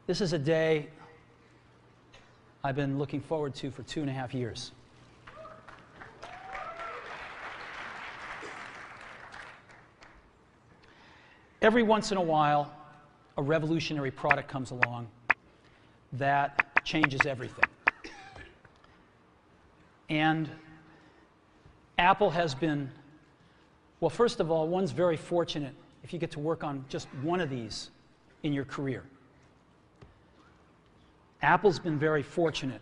This is a day I've been looking forward to for 2.5 years. Every once in a while, a revolutionary product comes along that changes everything. And Apple has been, well, first of all, one's very fortunate if you get to work on just one of these in your career. Apple's been very fortunate.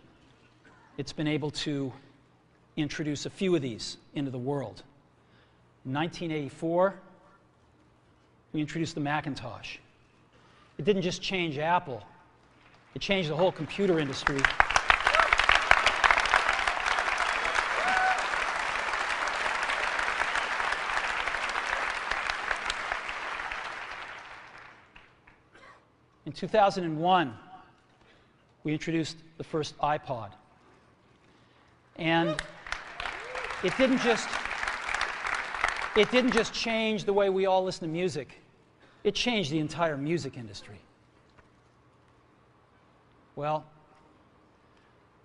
It's been able to introduce a few of these into the world. In 1984, we introduced the Macintosh. It didn't just change Apple, it changed the whole computer industry. In 2001, we introduced the first iPod. And it didn't just change the way we all listen to music. It changed the entire music industry. Well,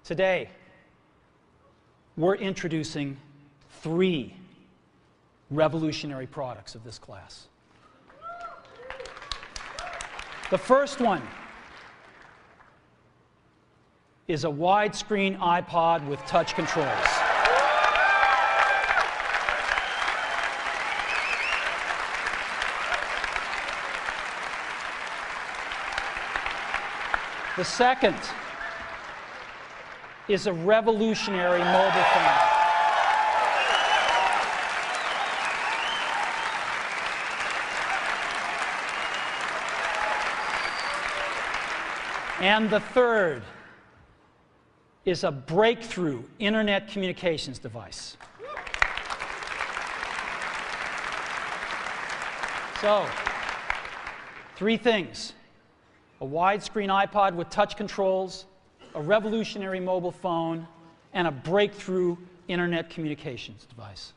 today, we're introducing 3 revolutionary products of this class. The first one is a widescreen iPod with touch controls. The second is a revolutionary mobile phone. And the third is a breakthrough internet communications device. So, 3 things: a widescreen iPod with touch controls, a revolutionary mobile phone, and a breakthrough internet communications device.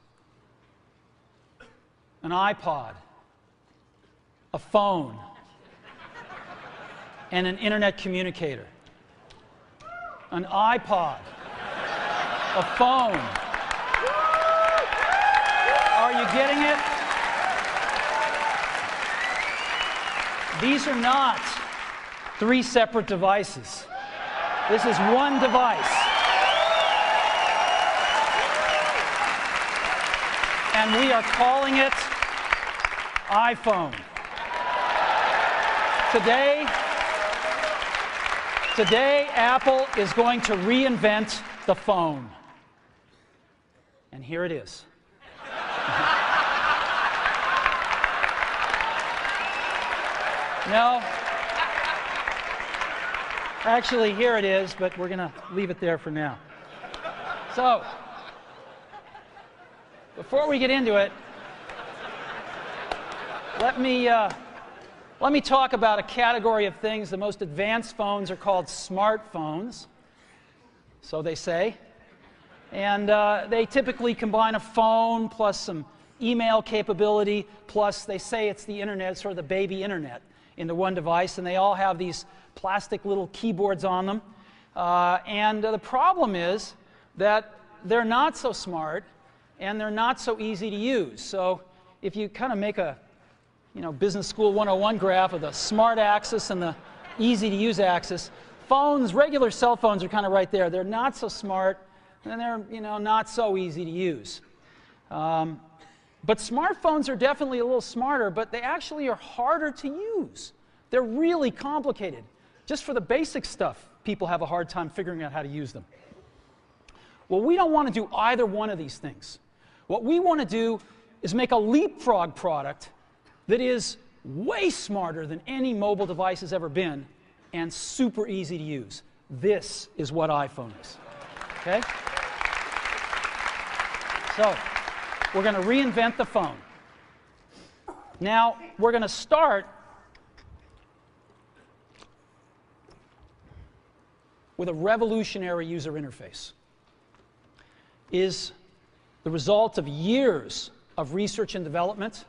An iPod, a phone, and an internet communicator. An iPod, a phone. Are you getting it? These are not 3 separate devices. This is one device. And we are calling it iPhone. Today, Apple is going to reinvent the phone. And here it is. No. Actually, here it is, but we're going to leave it there for now. So, before we get into it, let me talk about a category of things. The most advanced phones are called smartphones, so they say. And they typically combine a phone plus some email capability, plus they say it's the internet, sort of the baby internet, into one device. And they all have these plastic little keyboards on them. And the problem is that they're not so smart and they're not so easy to use. So if you kind of make a Business School 101 graph of the smart axis and the easy to use axis, regular cell phones are kind of right there. They're not so smart and they're not so easy to use. But smartphones are definitely a little smarter, but they actually are harder to use. They're really complicated. Just for the basic stuff, people have a hard time figuring out how to use them. Well, we don't want to do either one of these things. What we want to do is make a leapfrog product that is way smarter than any mobile device has ever been and super easy to use. This is what iPhone is. Okay? So, we're going to reinvent the phone. Now, we're going to start with a revolutionary user interface. Is the result of years of research and development.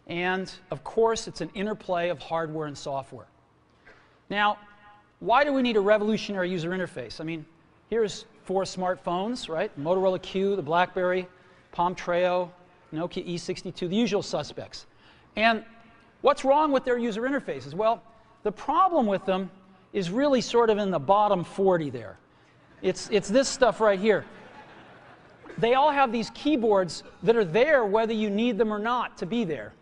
And, of course, it's an interplay of hardware and software. Now, why do we need a revolutionary user interface? I mean, here's 4 smartphones, right? Motorola Q, the BlackBerry, Palm Treo, Nokia E62, the usual suspects. And what's wrong with their user interfaces? Well, the problem with them is really sort of in the bottom 40 there. It's this stuff right here. They all have these keyboards that are there whether you need them or not to be there.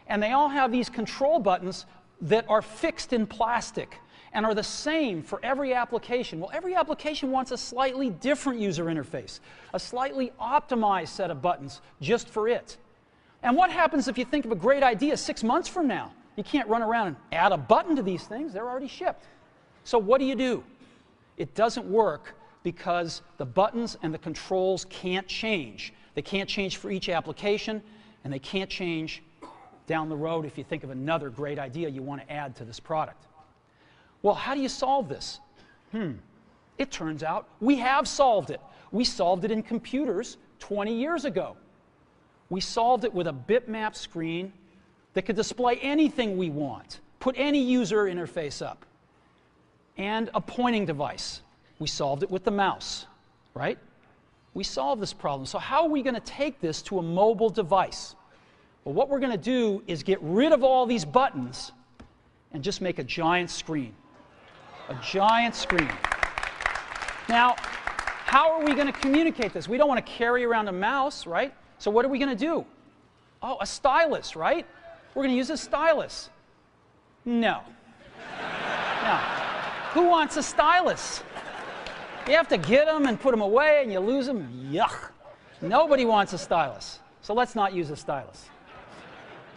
And they all have these control buttons that are fixed in plastic and are the same for every application. Well, every application wants a slightly different user interface, a slightly optimized set of buttons just for it. And what happens if you think of a great idea 6 months from now? You can't run around and add a button to these things. They're already shipped. So what do? It doesn't work because the buttons and the controls can't change. They can't change for each application, and they can't change down the road if you think of another great idea you want to add to this product. Well, how do you solve this? It turns out we have solved it. We solved it in computers 20 years ago. We solved it with a bitmap screen that could display anything we want, put any user interface up, and a pointing device. We solved it with the mouse, right? We solved this problem. So how are we going to take this to a mobile device? Well, what we're going to do is get rid of all these buttons and just make a giant screen. A giant screen. Now, how are we going to communicate this? We don't want to carry around a mouse, right? So what are we going to do? Oh, a stylus, right? We're going to use a stylus. No. No. Who wants a stylus? You have to get them and put them away and you lose them. Yuck. Nobody wants a stylus. So let's not use a stylus.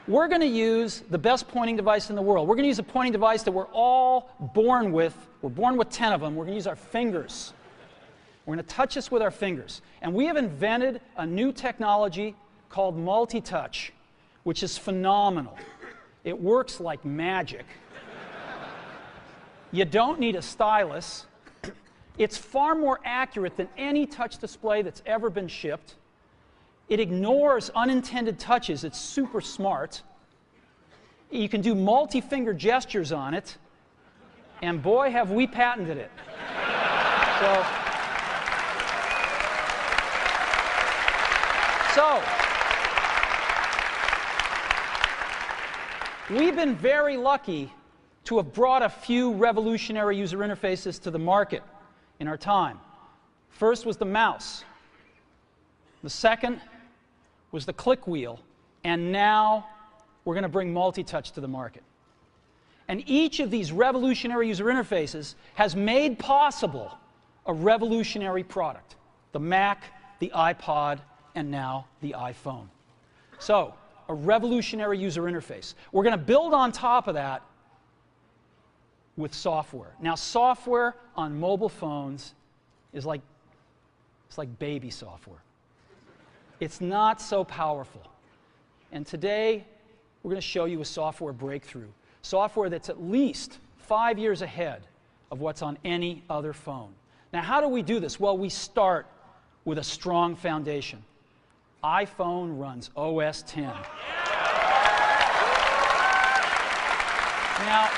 We're going to use the best pointing device in the world. We're going to use a pointing device that we're all born with. We're born with 10 of them. We're going to use our fingers. We're going to touch this with our fingers. And we have invented a new technology called multi-touch, which is phenomenal. It works like magic. You don't need a stylus. It's far more accurate than any touch display that's ever been shipped. It ignores unintended touches. It's super smart. You can do multi-finger gestures on it. And boy, have we patented it. So, we've been very lucky to have brought a few revolutionary user interfaces to the market in our time. First was the mouse. The second was the click wheel. And now we're going to bring multi-touch to the market. And each of these revolutionary user interfaces has made possible a revolutionary product. The Mac, the iPod, and now the iPhone. So, a revolutionary user interface. We're going to build on top of that with software. Now, software on mobile phones is like baby software. It's not so powerful. And today, we're going to show you a software breakthrough. Software that's at least 5 years ahead of what's on any other phone. Now, how do we do this? Well, we start with a strong foundation. iPhone runs OS X. Now,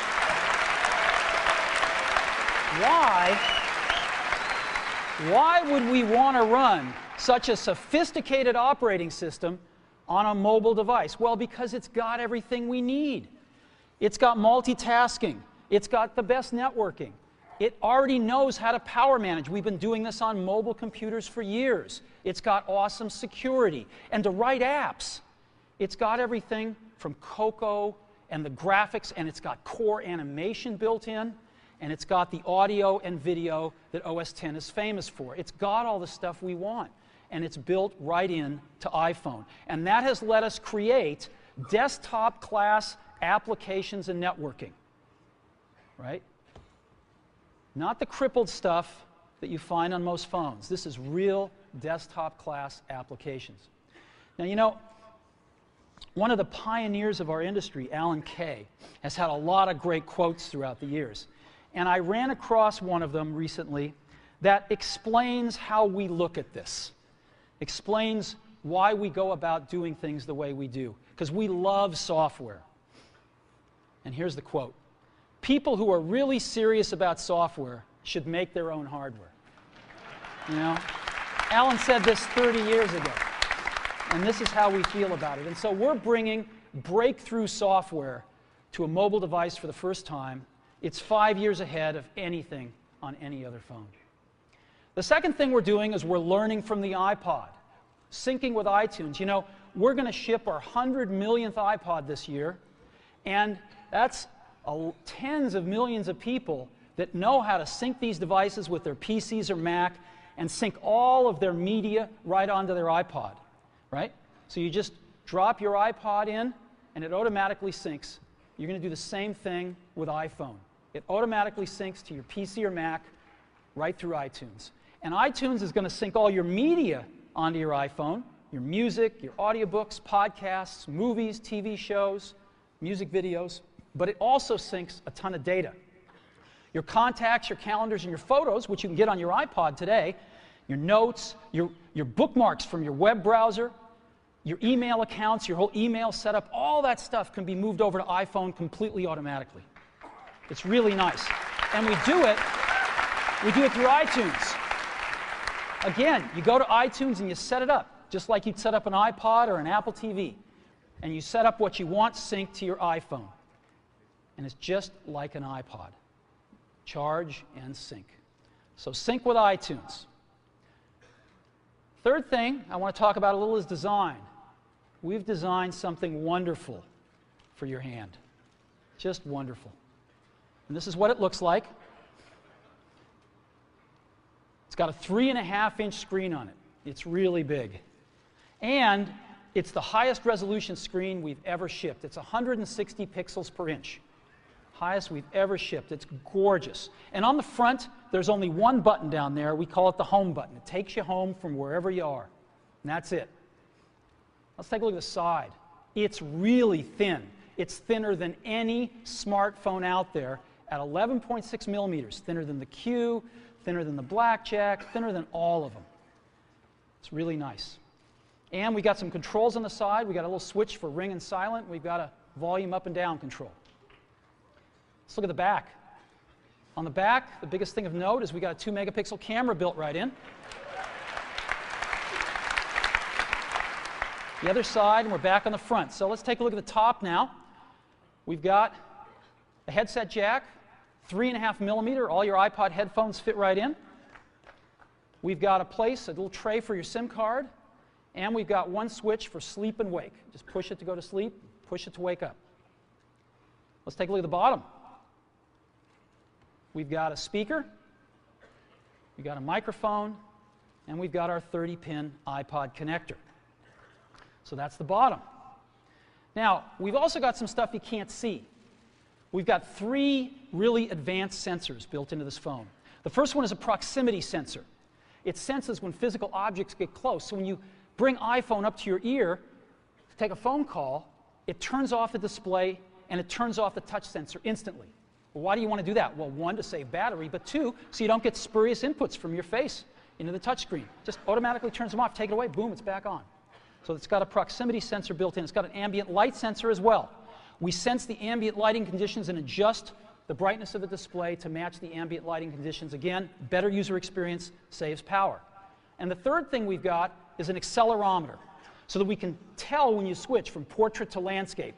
why would we want to run such a sophisticated operating system on a mobile device? Well, because it's got everything we need. It's got multitasking. It's got the best networking. It already knows how to power manage. We've been doing this on mobile computers for years. It's got awesome security. And to write apps, it's got everything from Cocoa and the graphics, and it's got core animation built in, and it's got the audio and video that OS X is famous for. It's got all the stuff we want, and it's built right in to iPhone. And that has let us create desktop-class applications and networking, right? Not the crippled stuff that you find on most phones. This is real desktop-class applications. Now, you know, one of the pioneers of our industry, Alan Kay, has had a lot of great quotes throughout the years. And I ran across one of them recently that explains how we look at this, explains why we go about doing things the way we do, because we love software. And here's the quote. people who are really serious about software should make their own hardware. You know? Alan said this 30 years ago, and this is how we feel about it. And so we're bringing breakthrough software to a mobile device for the first time. It's 5 years ahead of anything on any other phone. The second thing we're doing is we're learning from the iPod, syncing with iTunes. You know, we're going to ship our 100 millionth iPod this year, and that's tens of millions of people that know how to sync these devices with their PCs or Mac and sync all of their media right onto their iPod, right? So you just drop your iPod in, and it automatically syncs. You're going to do the same thing with iPhone. It automatically syncs to your PC or Mac right through iTunes. And iTunes is going to sync all your media onto your iPhone, your music, your audiobooks, podcasts, movies, TV shows, music videos, but it also syncs a ton of data. Your contacts, your calendars, and your photos, which you can get on your iPod today, your notes, your bookmarks from your web browser, your email accounts, your whole email setup, all that stuff can be moved over to iPhone completely automatically. It's really nice. And we do it through iTunes. Again, you go to iTunes and you set it up, just like you'd set up an iPod or an Apple TV. And you set up what you want synced to your iPhone. And it's just like an iPod. Charge and sync. So sync with iTunes. Third thing I want to talk about a little is design. We've designed something wonderful for your hand. Just wonderful. And this is what it looks like. It's got a 3.5-inch screen on it. It's really big. And it's the highest resolution screen we've ever shipped. It's 160 pixels per inch. Highest we've ever shipped. It's gorgeous. And on the front, there's only one button down there. We call it the home button. It takes you home from wherever you are. And that's it. Let's take a look at the side. It's really thin. It's thinner than any smartphone out there at 11.6 millimeters. Thinner than the Q, thinner than the Blackjack, thinner than all of them. It's really nice. And we got some controls on the side. We got a little switch for ring and silent. We've got a volume up and down control. Let's look at the back. On the back, the biggest thing of note is we got a 2-megapixel camera built right in. The other side, and we're back on the front. So let's take a look at the top now. We've got a headset jack, 3.5 millimeter. All your iPod headphones fit right in. We've got a little tray for your SIM card. And we've got one switch for sleep and wake. Just push it to go to sleep, push it to wake up. Let's take a look at the bottom. We've got a speaker, we've got a microphone, and we've got our 30-pin iPod connector. So that's the bottom. Now, we've also got some stuff you can't see. We've got 3 really advanced sensors built into this phone. The first one is a proximity sensor. It senses when physical objects get close. So when you bring iPhone up to your ear to take a phone call, it turns off the display and it turns off the touch sensor instantly. Well, why do you want to do that? Well, 1, to save battery, but 2, so you don't get spurious inputs from your face into the touch screen. Just automatically turns them off, take it away, boom, it's back on. So it's got a proximity sensor built in. It's got an ambient light sensor as well. We sense the ambient lighting conditions and adjust the brightness of the display to match the ambient lighting conditions. Again, better user experience, saves power. And the third thing we've got is an accelerometer, so that we can tell when you switch from portrait to landscape.